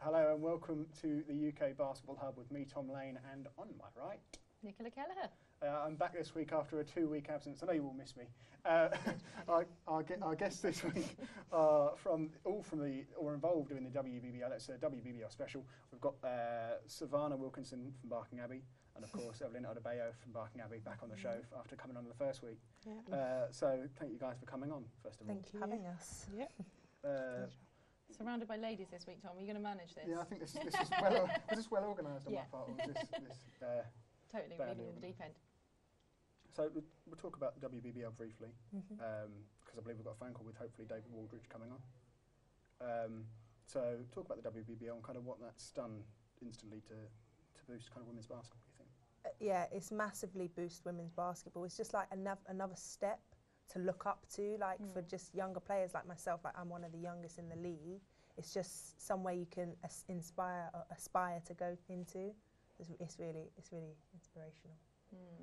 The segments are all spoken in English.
Hello and welcome to the UK Basketball Hub with me, Tom Lane, and on my right, Nicola Kelleher. I'm back this week after a 2-week absence. I know you all miss me. Our guests this week are involved doing the WBBL. That's a WBBL special. We've got Savannah Wilkinson from Barking Abbey, and of course Evelyn Adebayo from Barking Abbey back on the show after coming on the first week. Yeah. So thank you guys for coming on, first of all. Thank you for having us. Yeah. Surrounded by ladies this week, Tom. Are you going to manage this? Yeah, I think this is well organised on my part. Or was this totally leaving in the deep end. So we'll talk about the WBBL briefly, because I believe we've got a phone call with hopefully David Waldridge coming on. So talk about the WBBL and kind of what that's done instantly to boost kind of women's basketball, you think? Yeah, it's massively boost women's basketball. It's just like another step to look up to, like for just younger players like myself. Like I'm one of the youngest in the league. It's just somewhere you can aspire to go into. It's really inspirational.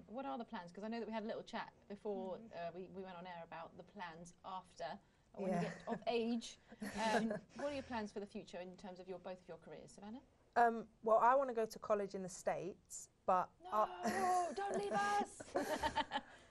What are the plans? Because I know that we had a little chat before we went on air about the plans after when you get of age. What are your plans for the future in terms of both of your careers, Savannah? Well, I want to go to college in the States, but no, don't leave us.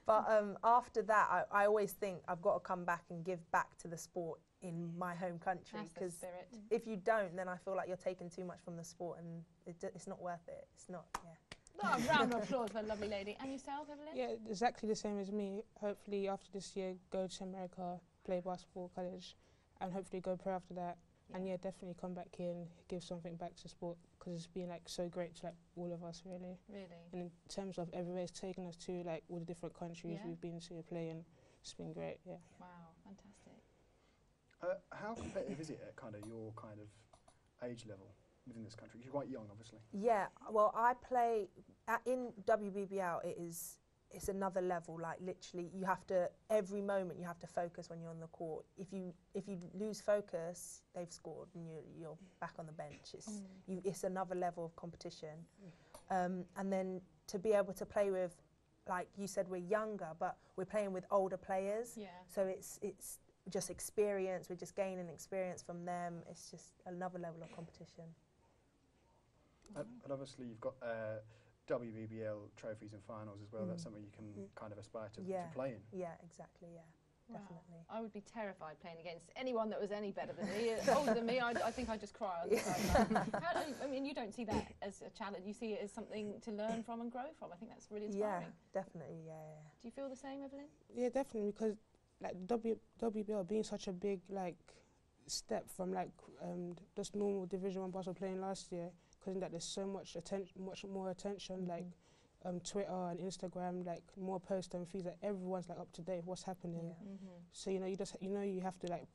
But after that, I always think I've got to come back and give back to the sport in my home country. Because if you don't, then I feel like you're taking too much from the sport, and it's not worth it. It's not. Yeah. Oh, round of applause for a lovely lady. And yourself, Evelyn? Yeah, exactly the same as me. Hopefully after this year, go to America, play basketball, college, and hopefully go pro after that. Yeah. And yeah, definitely come back here and give something back to sport, because it's been like so great to like all of us really. Really. And in terms of everywhere it's taken us to, like all the different countries we've been to play, and it's been great. Yeah. Wow, fantastic. How competitive is it at kind of your kind of age level within this country? You're quite young, obviously. Yeah. Well, I play in WBBL. It's another level. Like literally, you have to every moment you have to focus when you're on the court. If you lose focus, they've scored and you're back on the bench. It's another level of competition. And then to be able to play with, like you said, we're younger, but we're playing with older players. Yeah. So it's just experience. We're just gaining experience from them. It's just another level of competition. And obviously you've got WBBL trophies and finals as well. That's something you can kind of aspire to play in. Yeah, exactly. Yeah, wow. Definitely. I would be terrified playing against anyone that was any better than me, older than me. I think I'd just cry on the side. I mean, you don't see that as a challenge. You see it as something to learn from and grow from. I think that's really inspiring. Yeah, definitely. Yeah. Do you feel the same, Evelyn? Yeah, definitely, because like WBL being such a big like step from like just normal Division 1 basketball playing last year. Because that there's so much more attention, like Twitter and Instagram, like more posts and feeds. Like everyone's like up to date with what's happening. Yeah. So you have to like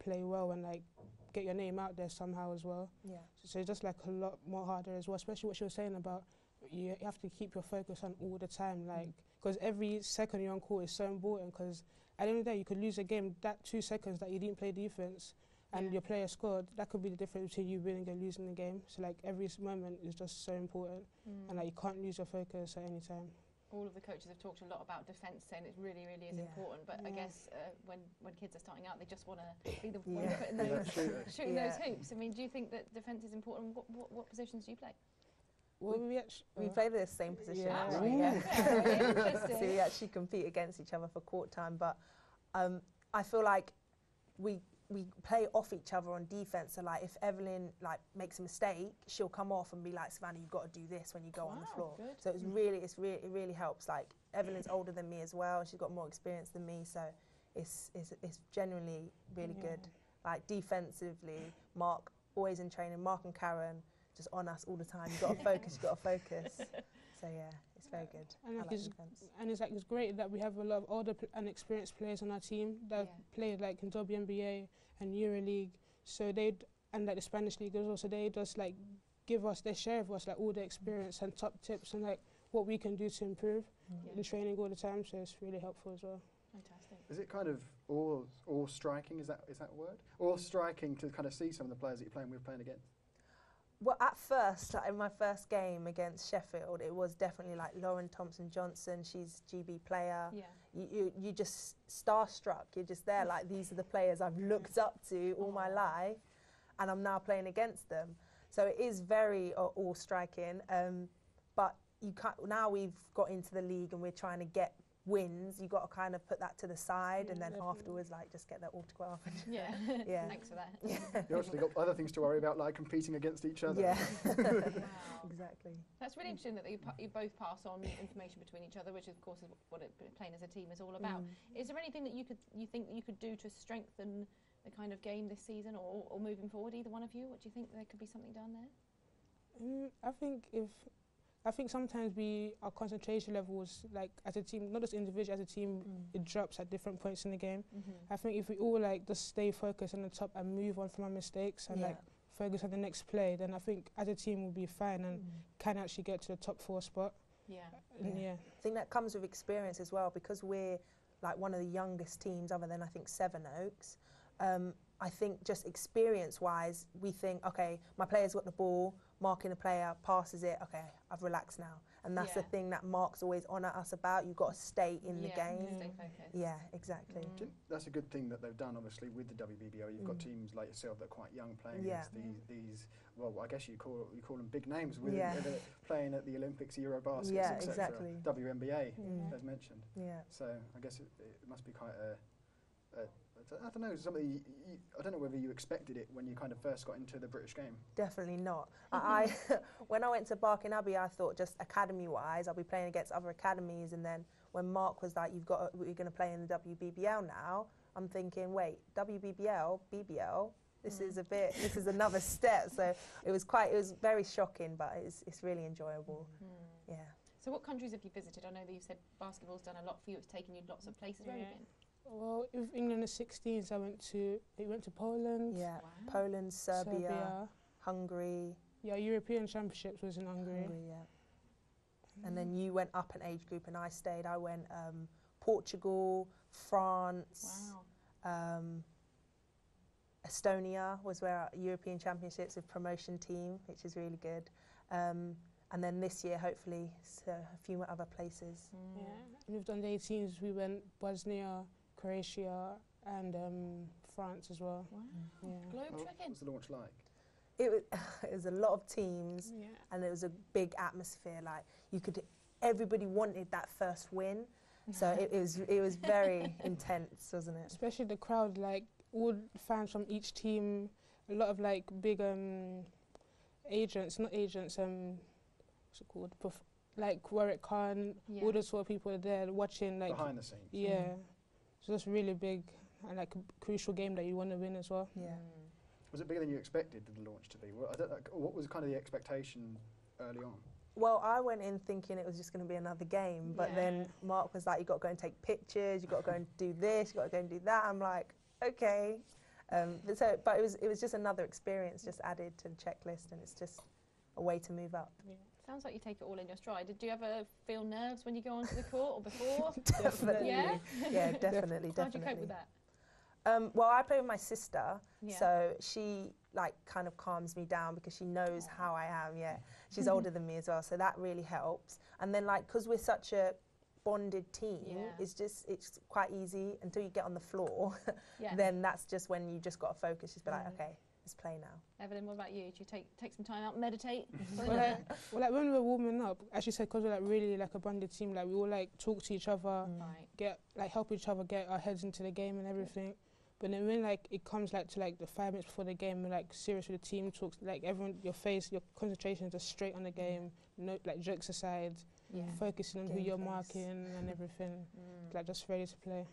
play well and like get your name out there somehow as well. Yeah. So it's just like a lot more harder as well. Especially what she was saying about you have to keep your focus on all the time, like because every second you're on court is so important. Because at the end of the day, you could lose a game that 2 seconds that you didn't play defense. And your player scored, that could be the difference between you winning and losing the game. So like every moment is just so important, and like you can't lose your focus at any time. All of the coaches have talked a lot about defence, saying it really, really is important. But I guess when kids are starting out, they just want to be the one putting shooting those hoops. I mean, do you think that defence is important? What positions do you play? Well, we play the same position. Actually, yeah. So we actually compete against each other for court time. But I feel like we play off each other on defense. So like if Evelyn like makes a mistake, she'll come off and be like, Savannah, you've got to do this when you go on the floor. Good. So it really helps. Like Evelyn's older than me as well. She's got more experience than me. So it's generally really good. Like defensively, Mark always in training. Mark and Karen just on us all the time. You've got to focus. You've got to focus. So yeah, it's very good. And it's great that we have a lot of older and experienced players on our team that have played like in WNBA and EuroLeague. So and like the Spanish league as well. So they just like they share with us like all the experience and top tips and like what we can do to improve in training all the time. So it's really helpful as well. Fantastic. Is it kind of awe striking? Is that a word? Awe striking to kind of see some of the players that you're playing against. Well, at first, like in my first game against Sheffield, it was definitely like Lauren Thompson-Johnson. She's GB player. Yeah. You just starstruck. You're just there like these are the players I've looked up to all my life, and I'm now playing against them. So it is very all striking. But you can't, now we've got into the league and we're trying to get wins, you've got to kind of put that to the side, and then afterwards, like, just get that autograph. Yeah. Thanks for that. You actually got other things to worry about, like competing against each other. Yeah. Wow. Exactly. That's really interesting that you both pass on information between each other, which of course is what playing as a team is all about. Is there anything that you think you could do to strengthen the kind of game this season, or moving forward, either one of you? What do you think there could be something done there? I think sometimes our concentration levels, like as a team, not just individual, as a team, it drops at different points in the game. I think if we all like just stay focused on the top and move on from our mistakes and like focus on the next play, then I think as a team we'll be fine and can actually get to the top 4 spot. Yeah. I think that comes with experience as well, because we're like one of the youngest teams other than I think Sevenoaks. I think just experience-wise, we think, okay, my player's got the ball, marking the player, passes it, okay, I've relaxed now. And that's the thing that Mark's always on at us about. You've got to stay in the game. Stay focused. Yeah, exactly. That's a good thing that they've done, obviously, with the WBBL. You've got teams like yourself that are quite young playing against these, well, I guess you call them big names, with playing at the Olympics, Eurobaskets, etc. Exactly. WNBA, as mentioned. Yeah. So I guess it must be quite I don't know, something I don't know whether you expected it when you kind of first got into the British game. Definitely not. When I went to Abbey, I thought just academy-wise, I'll be playing against other academies, and then when Mark was like, we're going to play in the WBBL now, I'm thinking, wait, WBBL, BBL, this is another step. So it was very shocking, but it's really enjoyable. Yeah. So what countries have you visited? I know that you said basketball's done a lot for you. It's taken you lots of places. Where have you been? Well, with England in the 16s, I went to Poland. Yeah, wow. Poland, Serbia, Hungary. Yeah, European Championships was in Hungary. And then you went up an age group and I stayed. I went Portugal, France, Estonia was where our European Championships with promotion team, which is really good. And then this year, hopefully, a few other places. Yeah, and we've done the 18s. We went Bosnia, Croatia, and France as well. Wow. Yeah. Globe trekking. What was the launch like? It was a lot of teams, and it was a big atmosphere. Like everybody wanted that first win, so it was very intense, wasn't it? Especially the crowd, like all fans from each team, a lot of like big agents, what's it called? Like Warwick Khan, all those sort of people are there watching, like behind the scenes. Yeah, so it's really big and like a crucial game that you want to win as well. Yeah. Was it bigger than you expected the launch to be? What was kind of the expectation early on? Well, I went in thinking it was just going to be another game, but then Mark was like, "You got to go and take pictures. You got to go and do this. You got to go and do that." I'm like, "Okay," but it was just another experience, just added to the checklist, and it's just a way to move up. Yeah. Sounds like you take it all in your stride. Did you ever feel nerves when you go onto the court or before? Definitely. Yeah? Yeah, definitely. How do you cope with that? Well, I play with my sister, so she like kind of calms me down because she knows how I am. Yeah, she's older than me as well, so that really helps. And then like because we're such a bonded team, it's quite easy until you get on the floor. Then that's just when you just got to focus. Just be like, okay, let's play now. Evelyn, what about you? Do you take some time out, meditate? well, like when we were warming up, as you said, because we're like really like a bonded team, like we all like talk to each other, help each other get our heads into the game and everything. But then when like it comes like to like the 5 minutes before the game, we're like serious with the team talks, like everyone, your concentration is just straight on the game, no like jokes aside, focusing on who you're marking and everything, like just ready to play.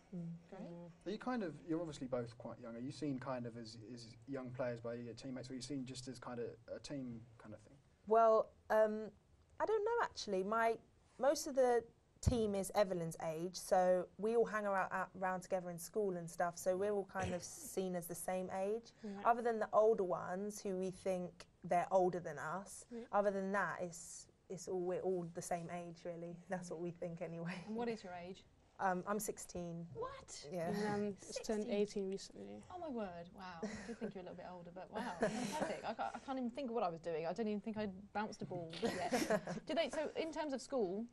Great. You're obviously both quite young. Are you seen kind of as young players by your teammates, or are you seen just as kind of a team kind of thing? Well, I don't know actually. Most of the team is Evelyn's age, so we all hang around together in school and stuff, so we're all kind of seen as the same age. Other than the older ones who we think they're older than us, other than that, we're all the same age really. That's what we think anyway. And what is your age? I'm 16. What? Yeah. Just turned 18 recently. Oh my word, wow. I did think you're a little bit older, but wow, fantastic. I can't even think of what I was doing. I don't even think I'd bounced a ball yet. So in terms of school,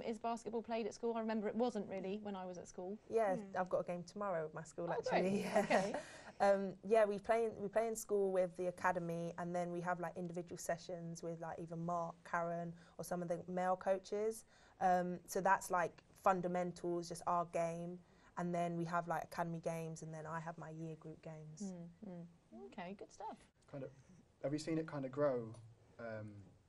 is basketball played at school? I remember it wasn't really when I was at school. Yeah, I've got a game tomorrow with my school actually. Great. Okay. Yeah, we play in school with the academy, and then we have like individual sessions with like either Mark, Karen, or some of the male coaches. So that's like fundamentals, just our game, and then we have like academy games, and then I have my year group games. Okay, good stuff. Kind of, have you seen it kind of grow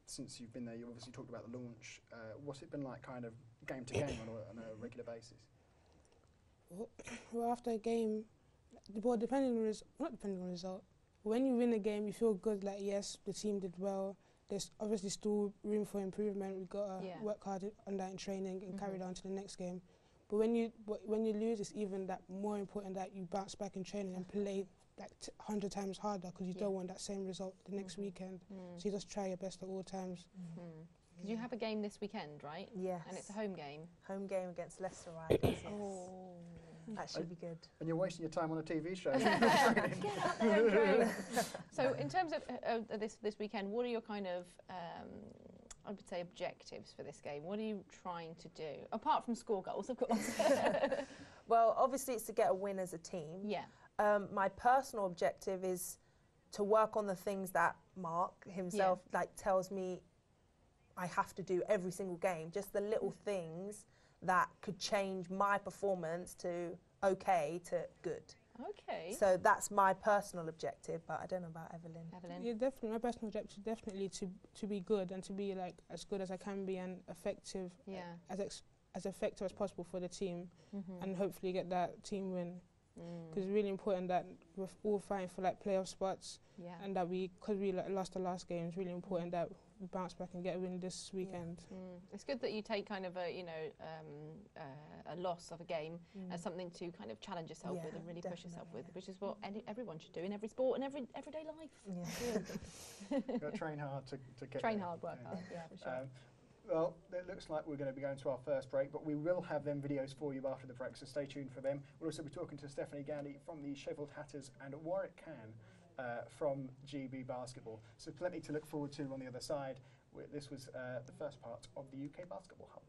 since you've been there? You obviously talked about the launch. What's it been like, kind of game to game on a regular basis? Well, after a game, well, depending on not depending on the result, when you win a game, you feel good. Like, yes, the team did well. There's obviously still room for improvement. We've got to work hard on that in training and carry it on to the next game. But when you lose, it's even that more important that you bounce back in training and play like 100 times harder, because you don't want that same result the next weekend. So you just try your best at all times. Because you have a game this weekend, right? Yes. And it's a home game. Home game against Leicester Riders. Yes. Oh. That should be good. And you're wasting your time on a TV show. Get out there and train. So in terms of this weekend, what are your kind of, I would say, objectives for this game? What are you trying to do? Apart from score goals, of course. Well, obviously it's to get a win as a team. Yeah. My personal objective is to work on the things that Mark himself like tells me I have to do every single game, just the little things that could change my performance to okay to good. Okay. So that's my personal objective, but I don't know about Evelyn. Yeah, definitely. My personal objective is definitely to be good and to be like as good as I can be and effective, as effective as possible for the team, and hopefully get that team win. Because it's really important that we're all fighting for like playoff spots, and that because we like, lost the last game, it's really important that we bounce back and get a win this weekend. It's good that you take kind of a a loss of a game as something to kind of challenge yourself with and really push yourself with, which is what everyone should do in every sport and everyday life. You've got to train hard to get train there. hard, work hard. Yeah, for sure. Well, it looks like we're going to be going to our first break, but we will have them videos for you after the break, so stay tuned for them. We'll also be talking to Stephanie Gandy from the Sheffield Hatters and Warwick Can from GB Basketball. So plenty to look forward to on the other side. This was the first part of the UK Basketball Hub.